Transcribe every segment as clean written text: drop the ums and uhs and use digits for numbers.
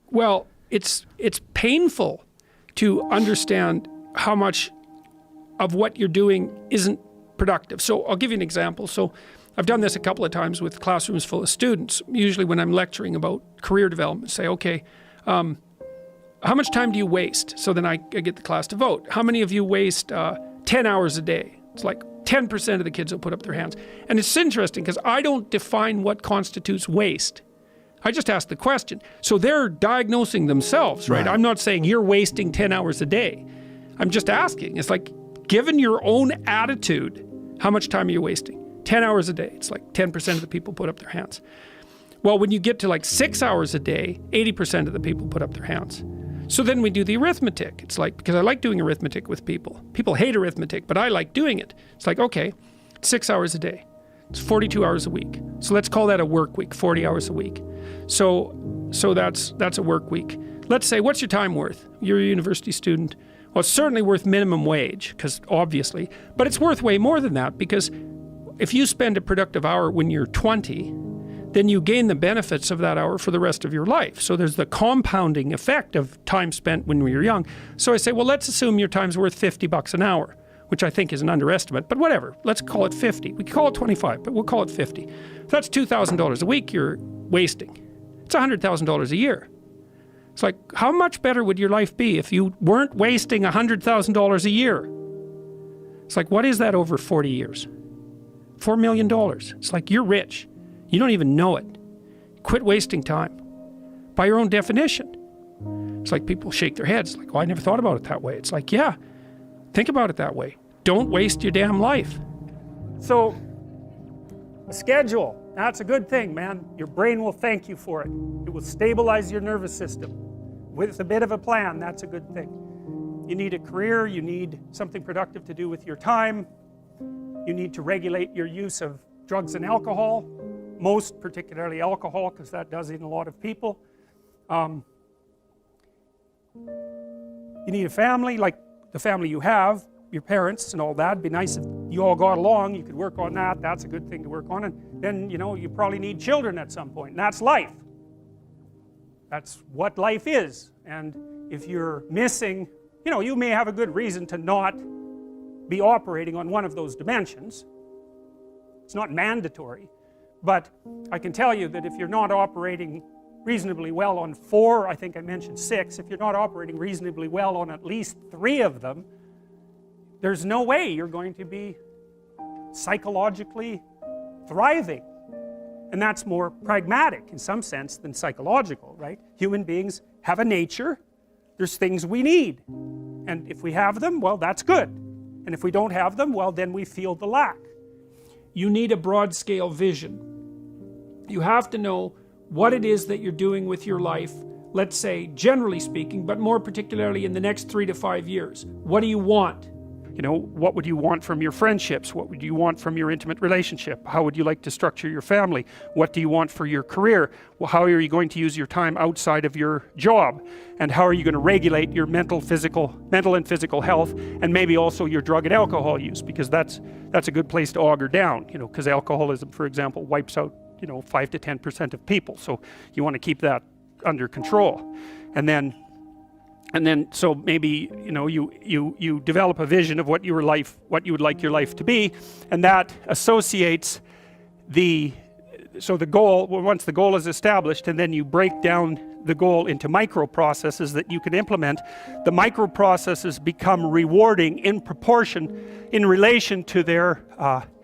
Well, it's painful to understand how much of what you're doing isn't productive. So I'll give you an example. So I've done this a couple of times with classrooms full of students. Usually when I'm lecturing about career development, say, okay, how much time do you waste? So then I get the class to vote. How many of you waste 10 hours a day? It's like 10% of the kids will put up their hands. And it's interesting because I don't define what constitutes waste. I just ask the question. So they're diagnosing themselves, right? I'm not saying you're wasting 10 hours a day. I'm just asking. It's like, given your own attitude, how much time are you wasting? 10 hours a day. It's like 10% of the people put up their hands. Well, when you get to like 6 hours a day, 80% of the people put up their hands. So then we do the arithmetic. It's like, because I like doing arithmetic with people. People hate arithmetic, but I like doing it. It's like, okay, 6 hours a day. It's 42 hours a week. So let's call that a work week, 40 hours a week. So that's a work week. Let's say, what's your time worth? You're a university student. Well, it's certainly worth minimum wage, because obviously, but it's worth way more than that, because if you spend a productive hour when you're 20, then you gain the benefits of that hour for the rest of your life. So there's the compounding effect of time spent when we were young. So I say, well, let's assume your time's worth $50 an hour, which I think is an underestimate, but whatever. Let's call it 50. We can call it 25, but we'll call it 50. If that's $2,000 a week you're wasting. It's $100,000 a year. It's like, how much better would your life be if you weren't wasting $100,000 a year? It's like, what is that over 40 years? $4 million. It's like, you're rich. You don't even know it. Quit wasting time. By your own definition. It's like people shake their heads, like, oh, I never thought about it that way. It's like, yeah, think about it that way. Don't waste your damn life. So, a schedule, that's a good thing, man. Your brain will thank you for it. It will stabilize your nervous system. With a bit of a plan, that's a good thing. You need a career, you need something productive to do with your time. You need to regulate your use of drugs and alcohol, most particularly alcohol, because that does in a lot of people. You need a family, like the family you have, your parents and all that. It'd be nice if you all got along, you could work on that. That's a good thing to work on. And then, you know, you probably need children at some point, and that's life. That's what life is. And if you're missing, you know, you may have a good reason to not be operating on one of those dimensions. It's not mandatory, but I can tell you that if you're not operating reasonably well on 4, I think I mentioned 6, if you're not operating reasonably well on at least 3 of them, there's no way you're going to be psychologically thriving. And that's more pragmatic in some sense than psychological, right? Human beings have a nature. There's things we need. And if we have them, well, that's good. And if we don't have them, well, then we feel the lack. You need a broad scale vision. You have to know what it is that you're doing with your life, let's say generally speaking, but more particularly in the next 3 to 5 years. What do you want? You know, what would you want from your friendships? What would you want from your intimate relationship? How would you like to structure your family? What do you want for your career? Well, how are you going to use your time outside of your job? And how are you going to regulate your mental and physical health, and maybe also your drug and alcohol use, because that's a good place to auger down, you know, because alcoholism, for example, wipes out, you know, 5 to 10% of people. So you want to keep that under control. And then so maybe, you know, you develop a vision of what you would like your life to be, and that associates the goal. Well, once the goal is established, and then you break down the goal into micro processes that you can implement. The micro processes become rewarding in proportion, in relation to their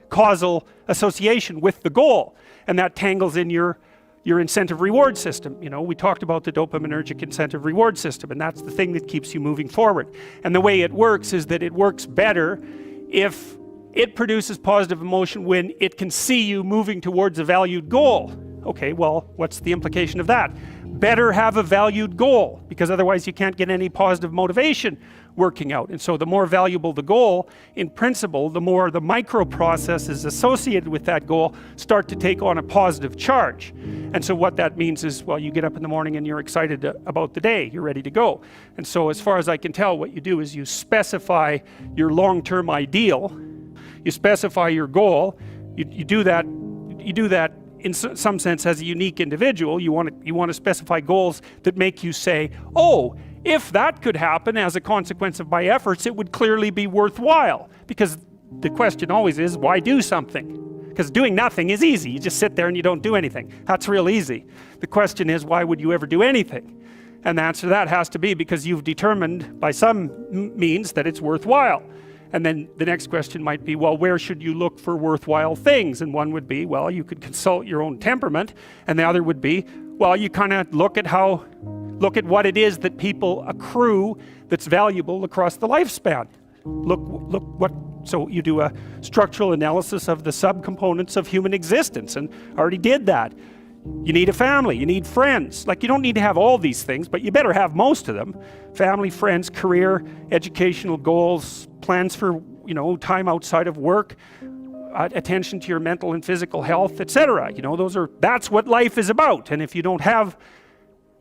causal association with the goal, and that tangles in your incentive reward system. You know, we talked about the dopaminergic incentive reward system, and that's the thing that keeps you moving forward. And the way it works is that it works better if it produces positive emotion when it can see you moving towards a valued goal. Okay, well, what's the implication of that? Better have a valued goal, because otherwise you can't get any positive motivation working out. And so the more valuable the goal, in principle, the more the micro processes associated with that goal start to take on a positive charge. And so what that means is, well, you get up in the morning and you're excited about the day, you're ready to go. And so as far as I can tell, what you do is you specify your long-term ideal, you specify your goal, you do that in some sense, as a unique individual, you want to specify goals that make you say, oh, if that could happen as a consequence of my efforts, it would clearly be worthwhile. Because the question always is, why do something? Because doing nothing is easy. You just sit there and you don't do anything. That's real easy. The question is, why would you ever do anything? And the answer to that has to be because you've determined by some means that it's worthwhile. And then the next question might be, well, where should you look for worthwhile things? And one would be, well, you could consult your own temperament. And the other would be, well, you kind of look at what it is that people accrue that's valuable across the lifespan. So you do a structural analysis of the subcomponents of human existence, and I already did that. You need a family, you need friends. Like, you don't need to have all these things, but you better have most of them. Family, friends, career, educational goals, plans for, time outside of work, attention to your mental and physical health, etc. That's what life is about. And if you don't have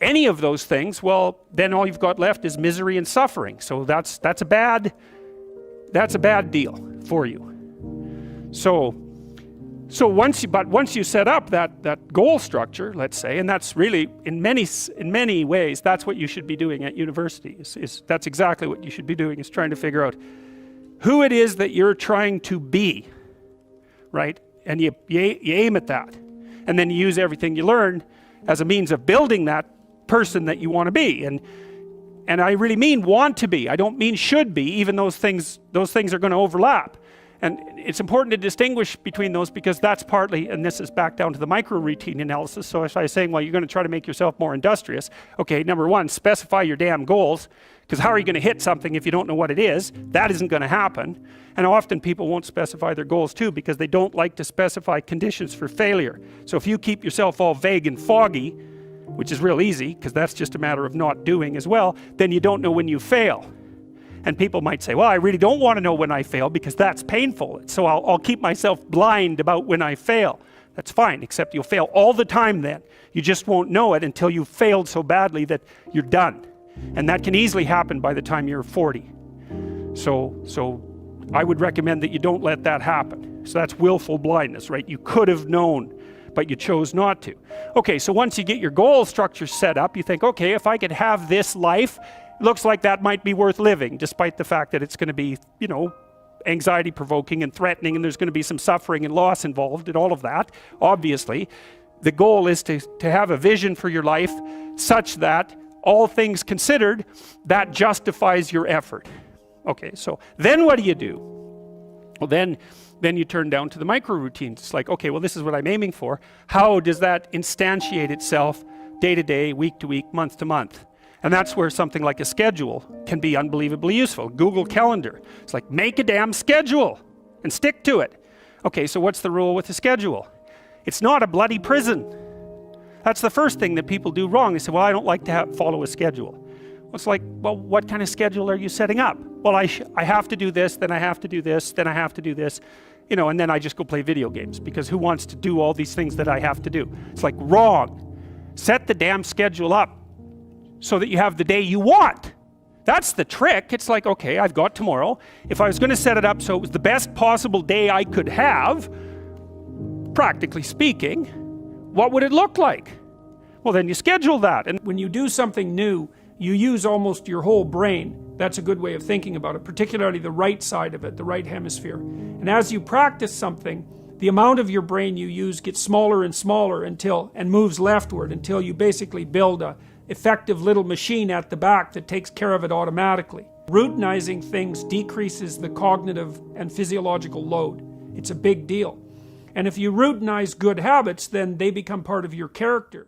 any of those things, well, then all you've got left is misery and suffering. So that's a bad deal for you. So once you set up that goal structure, let's say, and that's really in many ways that's what you should be doing at university. That's exactly what you should be doing, is trying to figure out who it is that you're trying to be, right? And you aim at that, and then you use everything you learn as a means of building that person that you want to be. And I really mean want to be. I don't mean should be, even those things are going to overlap. And it's important to distinguish between those, because that's partly, and this is back down to the micro routine analysis. So if I was saying, well, you're going to try to make yourself more industrious. Okay, number one, specify your damn goals, because how are you going to hit something if you don't know what it is? That isn't going to happen. And often people won't specify their goals too, because they don't like to specify conditions for failure. So if you keep yourself all vague and foggy, which is real easy, because that's just a matter of not doing as well, then you don't know when you fail. And people might say, well, I really don't want to know when I fail because that's painful. So I'll keep myself blind about when I fail. That's fine, except you'll fail all the time then. You just won't know it until you've failed so badly that you're done. And that can easily happen by the time you're 40. So I would recommend that you don't let that happen. So that's willful blindness, right? You could have known, but you chose not to. Okay, so once you get your goal structure set up, you think, okay, if I could have this life, looks like that might be worth living, despite the fact that it's going to be, anxiety provoking and threatening, and there's going to be some suffering and loss involved and all of that. Obviously, the goal is to have a vision for your life such that, all things considered, that justifies your effort. Okay, so then what do? Well, then you turn down to the micro routines. It's like, okay, well, this is what I'm aiming for. How does that instantiate itself day to day, week to week, month to month? And that's where something like a schedule can be unbelievably useful. Google Calendar. It's like, make a damn schedule and stick to it. Okay, so what's the rule with the schedule? It's not a bloody prison. That's the first thing that people do wrong. They say, well, I don't like to follow a schedule. Well, it's like, well, what kind of schedule are you setting up? Well, I have to do this, then I have to do this, then I have to do this, and then I just go play video games, because who wants to do all these things that I have to do? It's like, wrong. Set the damn schedule up so that you have the day you want. That's the trick. It's like, okay, I've got tomorrow. If I was going to set it up so it was the best possible day I could have, practically speaking, what would it look like? Well, then you schedule that. And when you do something new, you use almost your whole brain. That's a good way of thinking about it, particularly the right side of it, the right hemisphere. And as you practice something, the amount of your brain you use gets smaller and smaller and moves leftward until you basically build a effective little machine at the back that takes care of it automatically. Routinizing things decreases the cognitive and physiological load. It's a big deal. And if you routinize good habits, then they become part of your character.